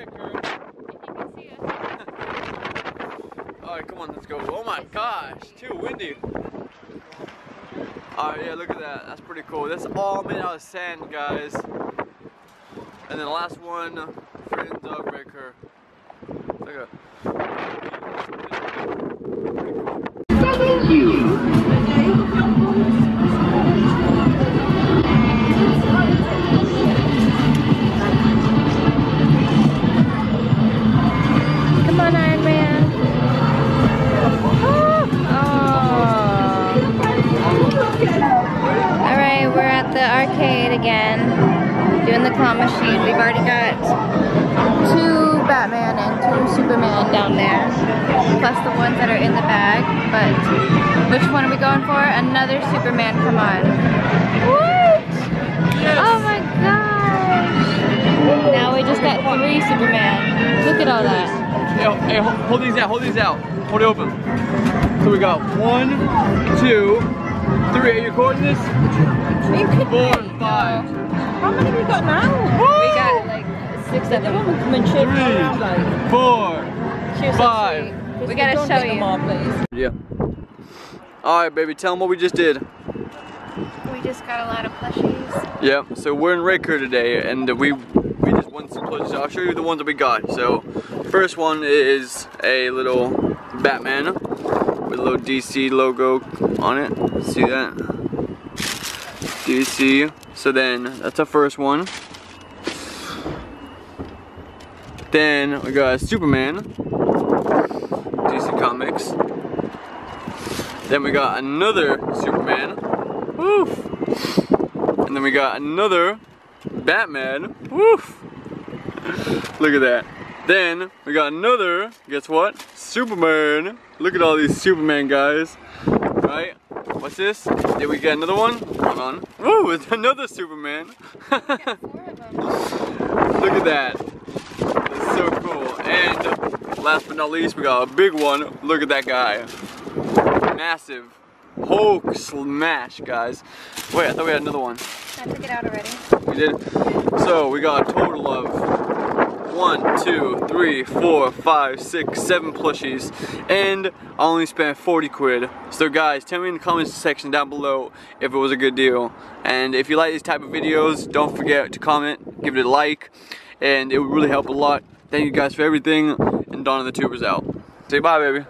Rickard. Alright, come on, let's go. Oh my gosh, too windy. Alright, yeah, look at that. That's pretty cool. That's all made out of sand, guys. And then the last one, friends of Rickard. Look at Thank you. Come on, Iron Man. Alright, we're at the arcade again, doing the claw machine. We've already got 2 Batman and 2 Superman down there, plus the ones that are in the bag. But which one are we going for? Another Superman, come on. What? Yes. Oh my gosh. Now we just got 3 Superman. Look at all that. Hey, hold these out, hold these out. Hold it open. So we got 1, 2, 3. Are you recording this? 4, 5. How many have we got now? We got like 6 of them. 3, 4, 5. We gotta show you. More, please. Yeah. Alright, baby, tell them what we just did. We just got a lot of plushies. Yeah, so we're in Rickard today, and we just won some plushies. I'll show you the ones that we got. So, first one is a little Batman with a little DC logo on it. See that? DC. So then, that's our first one. Then we got Superman, DC Comics. Then we got another Superman. Woof. And then we got another Batman. Woof. Look at that. Then we got another, guess what? Superman. Look at all these Superman guys. Right? What's this? Did we get another one? Hold on. Woo, it's another Superman. Look at that. That's so cool. And last but not least, we got a big one. Look at that guy. Massive. Hulk smash, guys. Wait, I thought we had another one. I took it out already. We did? So we got a total of 1, 2, 3, 4, 5, 6, 7 plushies, and I only spent 40 quid. So guys, tell me in the comments section down below if it was a good deal. And if you like these type of videos, don't forget to comment, give it a like, and it would really help a lot. Thank you guys for everything, and Dawn of the Tubers out. Say bye, baby.